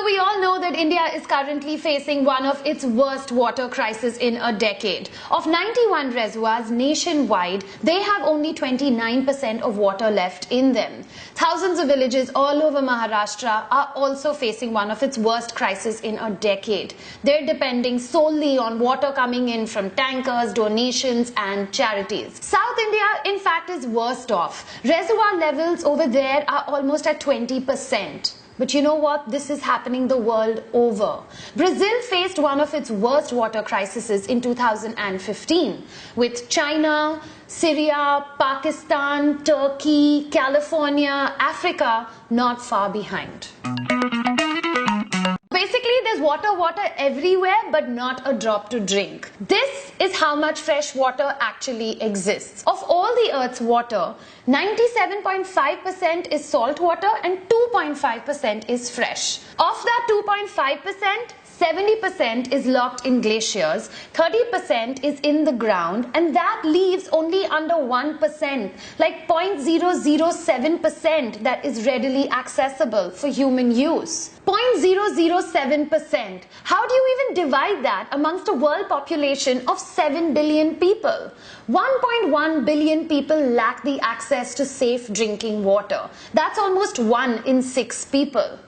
we all know that India is currently facing one of its worst water crises in a decade. Of 91 reservoirs nationwide, they have only 29% of water left in them. Thousands of villages all over Maharashtra are also facing one of its worst crises in a decade. They're depending solely on water coming in from tankers, donations and charities. South India, in fact, is worst off. Reservoir levels over there are almost at 20%. But you know what? This is happening the world over. Brazil faced one of its worst water crises in 2015, with China, Syria, Pakistan, Turkey, California, Africa not far behind. Basically, there's water everywhere, but not a drop to drink. This is how much fresh water actually exists. Of all the Earth's water, 97.5% is salt water and 2.5% is fresh. Of that 2.5%, 70% is locked in glaciers, 30% is in the ground, and that leaves only under 1%, like 0.007% that is readily accessible for human use. 0.007%. How do you even divide that amongst a world population of 7 billion people? 1.1 billion people lack the access to safe drinking water. That's almost 1 in 6 people.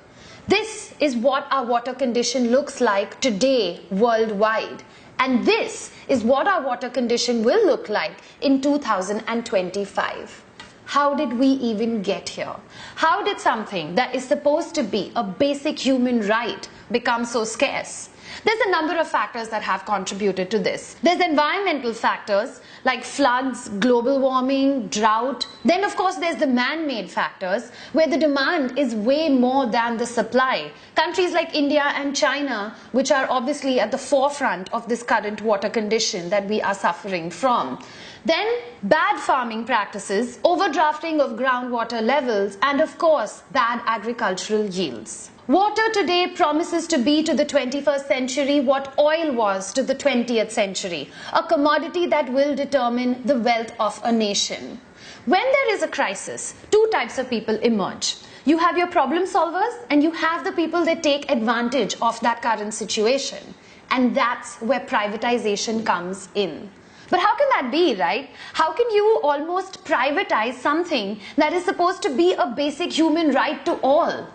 This is what our water condition looks like today worldwide. And this is what our water condition will look like in 2025. How did we even get here? How did something that is supposed to be a basic human right become so scarce? There's a number of factors that have contributed to this. There's environmental factors like floods, global warming, drought. Then of course there's the man-made factors where the demand is way more than the supply. Countries like India and China, which are obviously at the forefront of this current water condition that we are suffering from. Then bad farming practices, overdrafting of groundwater levels, and of course bad agricultural yields. Water today promises to be to the 21st century what oil was to the 20th century, a commodity that will determine the wealth of a nation. When there is a crisis, two types of people emerge. You have your problem solvers and you have the people that take advantage of that current situation. And that's where privatization comes in. But how can that be, right? How can you almost privatize something that is supposed to be a basic human right to all?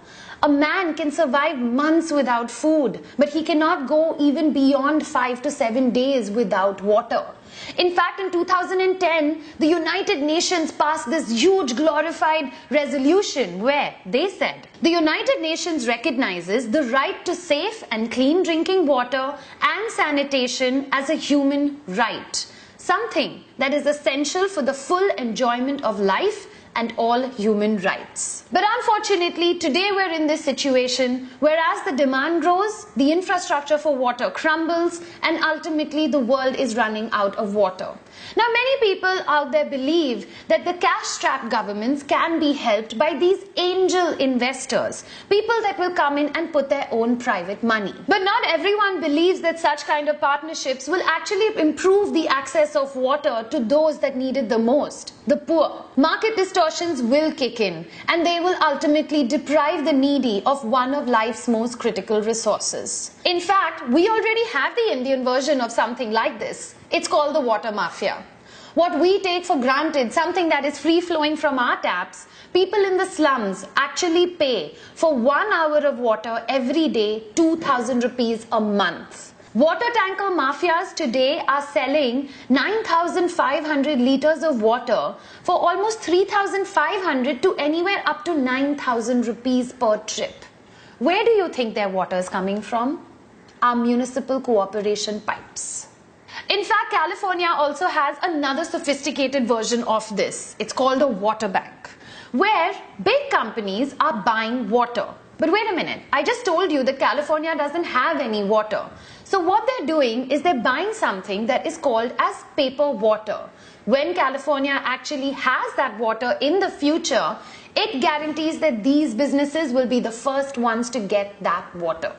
A man can survive months without food, but he cannot go even beyond 5 to 7 days without water. In fact, in 2010, the United Nations passed this huge glorified resolution where they said, the United Nations recognizes the right to safe and clean drinking water and sanitation as a human right, something that is essential for the full enjoyment of life and all human rights. But unfortunately, today we're in this situation where as the demand grows, the infrastructure for water crumbles and ultimately the world is running out of water. Now, many people out there believe that the cash-strapped governments can be helped by these angel investors, people that will come in and put their own private money. But not everyone believes that such kind of partnerships will actually improve the access of water to those that need it the most, the poor. Market distortions will kick in and they will ultimately deprive the needy of one of life's most critical resources. In fact, we already have the Indian version of something like this. It's called the water mafia. What we take for granted, something that is free-flowing from our taps, people in the slums actually pay for 1 hour of water every day, 2,000 rupees a month. Water tanker mafias today are selling 9,500 liters of water for almost 3,500 to anywhere up to 9,000 rupees per trip. Where do you think their water is coming from? Our municipal cooperation pipes. In fact, California also has another sophisticated version of this. It's called a water bank, where big companies are buying water. But wait a minute, I just told you that California doesn't have any water. So what they're doing is they're buying something that is called as paper water. When California actually has that water in the future, it guarantees that these businesses will be the first ones to get that water.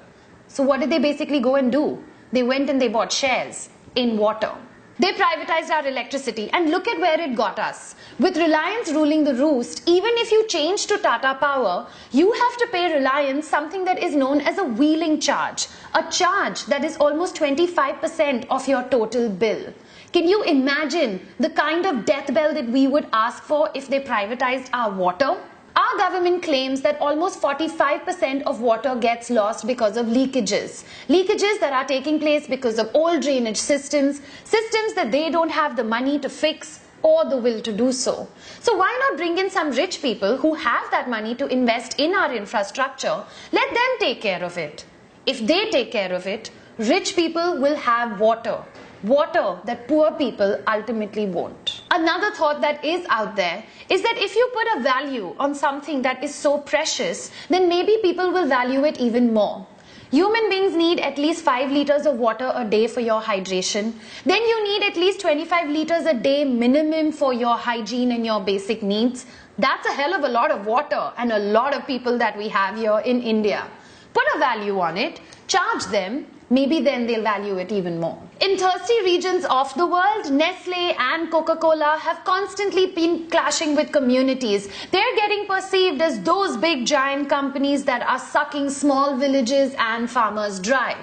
So what did they basically go and do? They went and they bought shares in water. They privatized our electricity and look at where it got us. With Reliance ruling the roost, even if you change to Tata Power, you have to pay Reliance something that is known as a wheeling charge, a charge that is almost 25% of your total bill. Can you imagine the kind of death bell that we would ask for if they privatized our water? Our government claims that almost 45% of water gets lost because of leakages. Leakages that are taking place because of old drainage systems, systems that they don't have the money to fix or the will to do so. So why not bring in some rich people who have that money to invest in our infrastructure? Let them take care of it. If they take care of it, rich people will have water. Water that poor people ultimately won't. Another thought that is out there is that if you put a value on something that is so precious, then maybe people will value it even more. Human beings need at least 5 liters of water a day for your hydration. Then you need at least 25 liters a day minimum for your hygiene and your basic needs. That's a hell of a lot of water and a lot of people that we have here in India. Put a value on it, charge them. Maybe then they'll value it even more. In thirsty regions of the world, Nestle and Coca-Cola have constantly been clashing with communities. They're getting perceived as those big giant companies that are sucking small villages and farmers dry.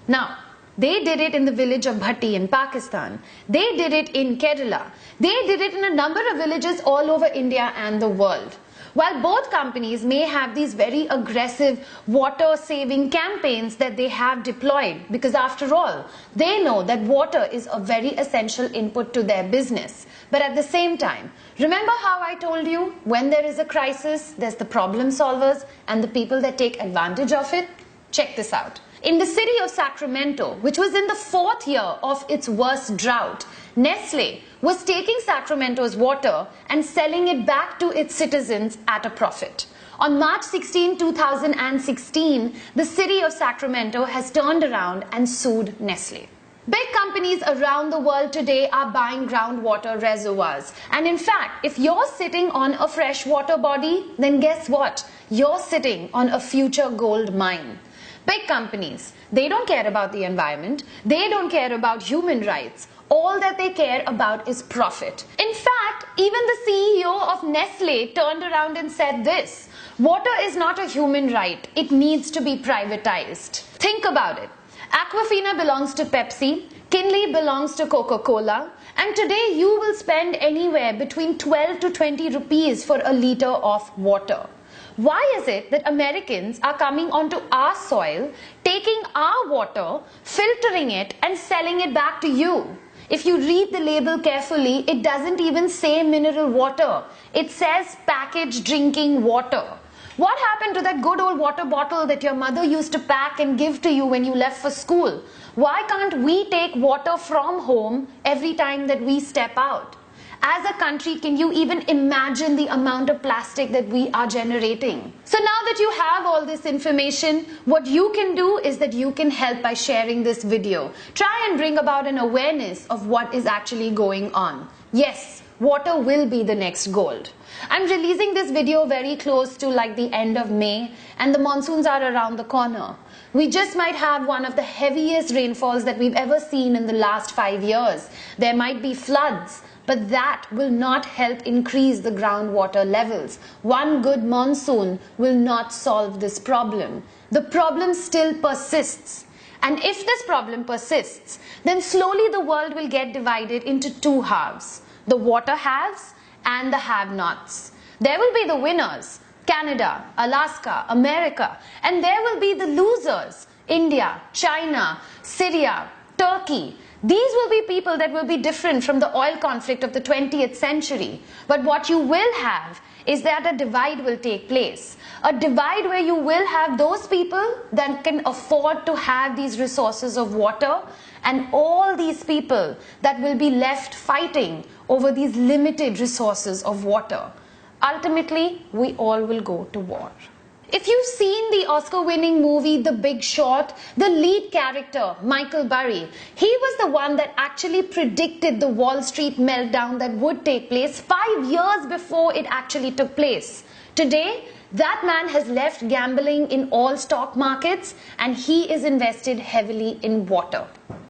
Now, they did it in the village of Bhatti in Pakistan. They did it in Kerala. They did it in a number of villages all over India and the world. While both companies may have these very aggressive water-saving campaigns that they have deployed, because after all, they know that water is a very essential input to their business. But at the same time, remember how I told you, when there is a crisis, there's the problem solvers and the people that take advantage of it? Check this out. In the city of Sacramento, which was in the 4th year of its worst drought, Nestle was taking Sacramento's water and selling it back to its citizens at a profit. On March 16, 2016, the city of Sacramento has turned around and sued Nestle. Big companies around the world today are buying groundwater reservoirs. And in fact, if you're sitting on a freshwater body, then guess what? You're sitting on a future gold mine. Big companies, they don't care about the environment. They don't care about human rights. All that they care about is profit. In fact, even the CEO of Nestle turned around and said this: water is not a human right. It needs to be privatized. Think about it. Aquafina belongs to Pepsi, Kinley belongs to Coca-Cola, and today you will spend anywhere between 12 to 20 rupees for a liter of water. Why is it that Americans are coming onto our soil, taking our water, filtering it and selling it back to you? If you read the label carefully, it doesn't even say mineral water. It says packaged drinking water. What happened to that good old water bottle that your mother used to pack and give to you when you left for school? Why can't we take water from home every time that we step out? As a country, can you even imagine the amount of plastic that we are generating? So now that you have all this information, what you can do is that you can help by sharing this video. Try and bring about an awareness of what is actually going on. Yes, water will be the next gold. I'm releasing this video very close to like the end of May, and the monsoons are around the corner. We just might have one of the heaviest rainfalls that we've ever seen in the last 5 years. There might be floods, but that will not help increase the groundwater levels. One good monsoon will not solve this problem. The problem still persists. And if this problem persists, then slowly the world will get divided into 2 halves. The water haves and the have-nots. There will be the winners, Canada, Alaska, America, and there will be the losers, India, China, Syria, Turkey. These will be people that will be different from the oil conflict of the 20th century. But what you will have is that a divide will take place. A divide where you will have those people that can afford to have these resources of water, and all these people that will be left fighting over these limited resources of water. Ultimately, we all will go to war. If you've seen the Oscar-winning movie The Big Short, the lead character, Michael Burry, he was the one that actually predicted the Wall Street meltdown that would take place 5 years before it actually took place. Today, that man has left gambling in all stock markets and he is invested heavily in water.